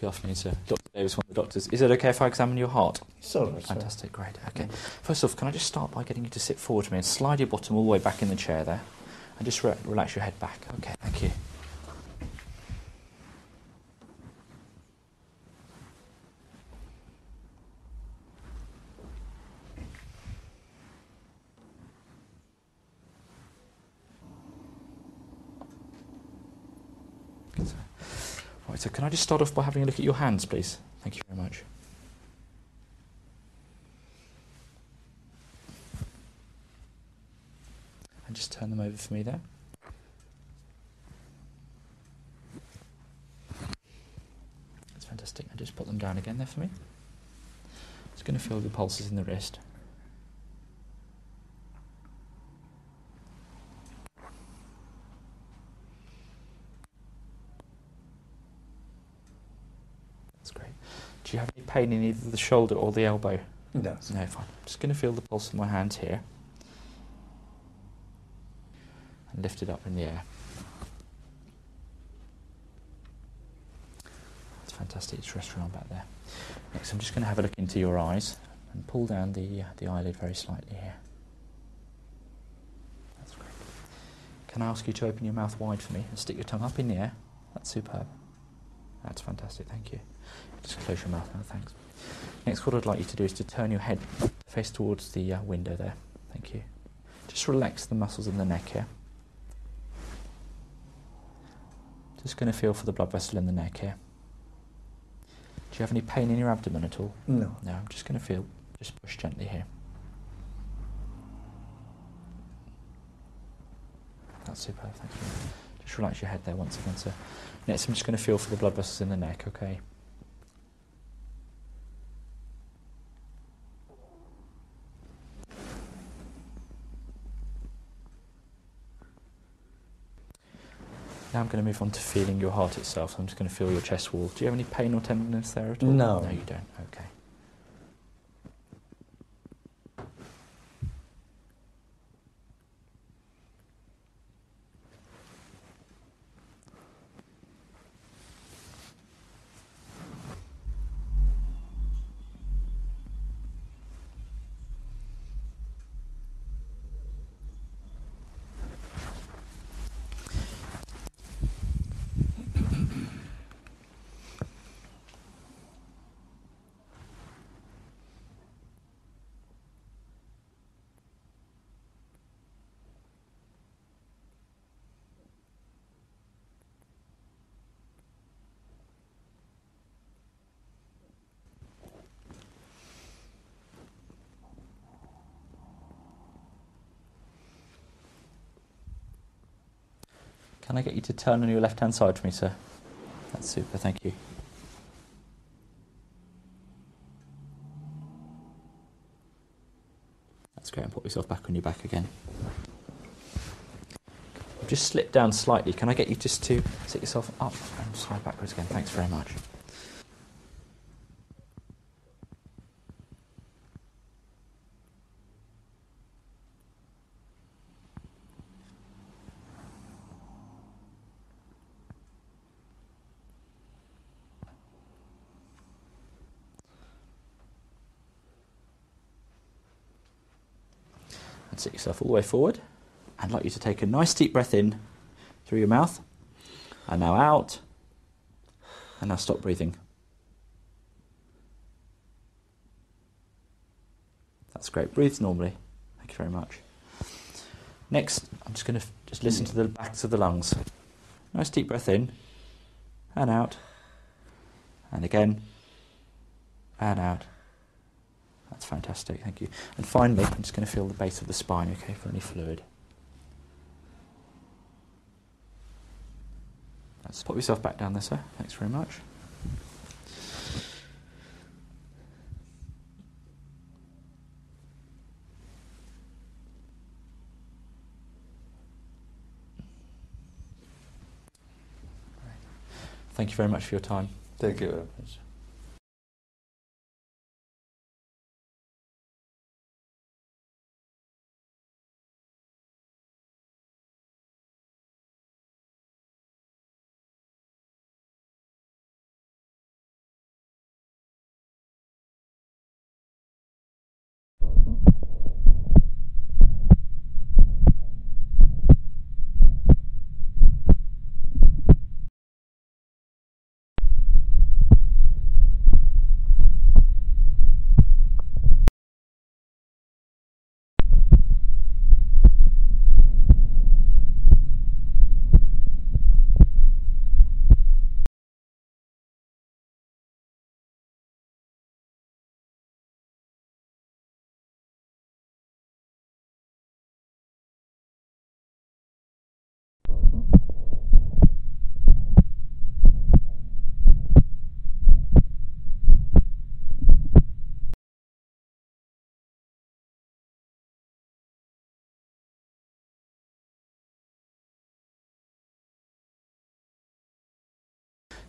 Good afternoon, sir. Dr. Davis, one of the doctors. Is it okay if I examine your heart? It's all right, sir. Fantastic, great. Okay. First off, can I just start by getting you to sit forward to me and slide your bottom all the way back in the chair there, and just relax your head back. Okay, thank you. Good, sir. Right, so can I just start off by having a look at your hands, please? Thank you very much. And just turn them over for me there. That's fantastic. And just put them down again there for me. Just going to feel the pulses in the wrist. That's great. Do you have any pain in either the shoulder or the elbow? No. No, fine. I'm just going to feel the pulse in my hands here. And lift it up in the air. That's fantastic. Just rest around back there. Next, I'm just going to have a look into your eyes and pull down the eyelid very slightly here. That's great. Can I ask you to open your mouth wide for me and stick your tongue up in the air? That's superb. That's fantastic. Thank you. Just close your mouth now. Thanks. Next, what I'd like you to do is to turn your head face towards the window there. Thank you. Just relax the muscles in the neck here. Just going to feel for the blood vessel in the neck here. Do you have any pain in your abdomen at all? No. No, I'm just going to feel. Just push gently here. That's superb, thank you. Just relax your head there once again, sir. Next, I'm just going to feel for the blood vessels in the neck, okay? Now I'm going to move on to feeling your heart itself. I'm just going to feel your chest wall. Do you have any pain or tenderness there at all? No. No, you don't. Okay. Can I get you to turn on your left-hand side for me, sir? That's super, thank you. That's great, and put yourself back on your back again. Just slip down slightly. Can I get you just to sit yourself up and slide backwards again? Thanks very much. And sit yourself all the way forward. I'd like you to take a nice deep breath in through your mouth, and now out, and now stop breathing. That's great. Breathe normally. Thank you very much. Next, I'm just going to just listen to the backs of the lungs. Nice deep breath in, and out, and again, and out. That's fantastic, thank you. And finally, I'm just going to feel the base of the spine, okay, for any fluid. Let's pop yourself back down there, sir. Thanks very much. Thank you very much for your time. Thank you very much.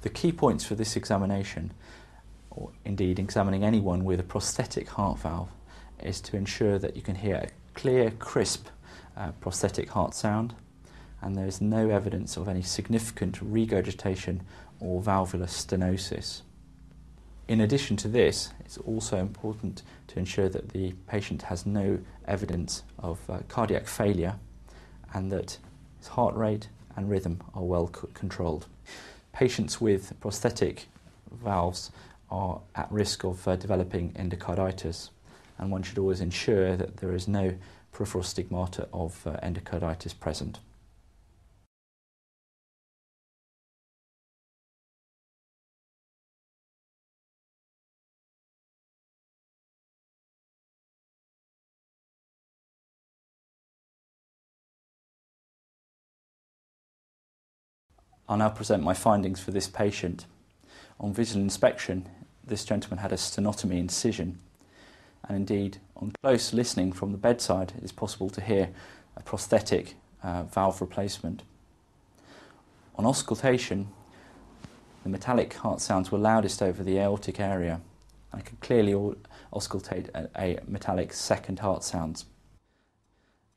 The key points for this examination, or indeed examining anyone with a prosthetic heart valve, is to ensure that you can hear a clear, crisp prosthetic heart sound, and there is no evidence of any significant regurgitation or valvular stenosis. In addition to this, it's also important to ensure that the patient has no evidence of cardiac failure and that his heart rate and rhythm are well controlled. Patients with prosthetic valves are at risk of developing endocarditis, and one should always ensure that there is no peripheral stigmata of endocarditis present. I'll now present my findings for this patient. On visual inspection, this gentleman had a sternotomy incision, and indeed on close listening from the bedside it is possible to hear a prosthetic valve replacement. On auscultation, the metallic heart sounds were loudest over the aortic area. I could clearly auscultate a metallic second heart sounds.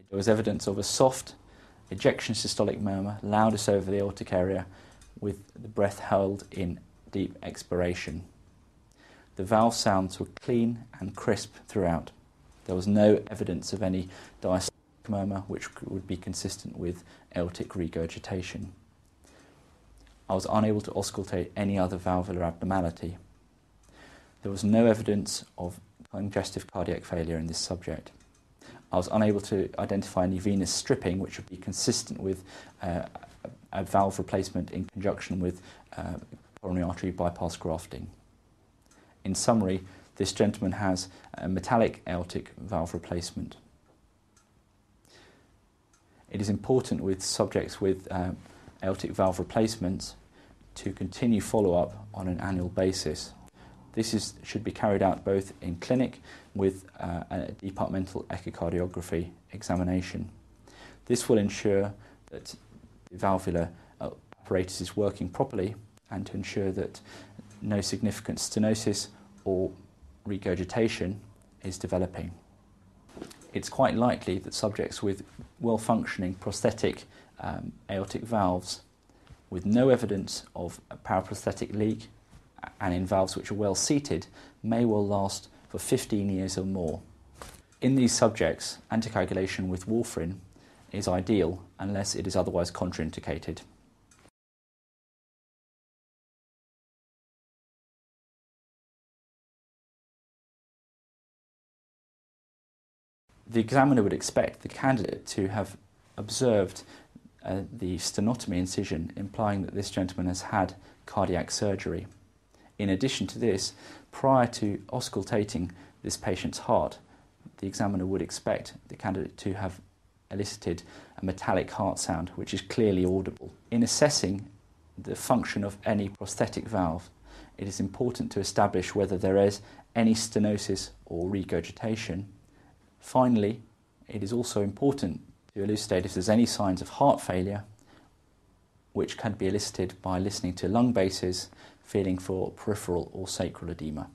There was evidence of a soft ejection systolic murmur, loudest over the aortic area, with the breath held in deep expiration. The valve sounds were clean and crisp throughout. There was no evidence of any diastolic murmur, which would be consistent with aortic regurgitation. I was unable to auscultate any other valvular abnormality. There was no evidence of congestive cardiac failure in this subject. I was unable to identify any venous stripping, which would be consistent with a valve replacement in conjunction with coronary artery bypass grafting. In summary, this gentleman has a metallic aortic valve replacement. It is important with subjects with aortic valve replacements to continue follow-up on an annual basis. This should be carried out both in clinic with a departmental echocardiography examination. This will ensure that the valvular apparatus is working properly and to ensure that no significant stenosis or regurgitation is developing. It's quite likely that subjects with well-functioning prosthetic aortic valves with no evidence of a paraprosthetic leak and in valves which are well seated may well last for 15 years or more. In these subjects, anticoagulation with warfarin is ideal unless it is otherwise contraindicated. The examiner would expect the candidate to have observed the sternotomy incision, implying that this gentleman has had cardiac surgery. In addition to this, prior to auscultating this patient's heart, the examiner would expect the candidate to have elicited a metallic heart sound, which is clearly audible. In assessing the function of any prosthetic valve, it is important to establish whether there is any stenosis or regurgitation. Finally, it is also important to elucidate if there's any signs of heart failure, which can be elicited by listening to lung basses, feeling for peripheral or sacral edema.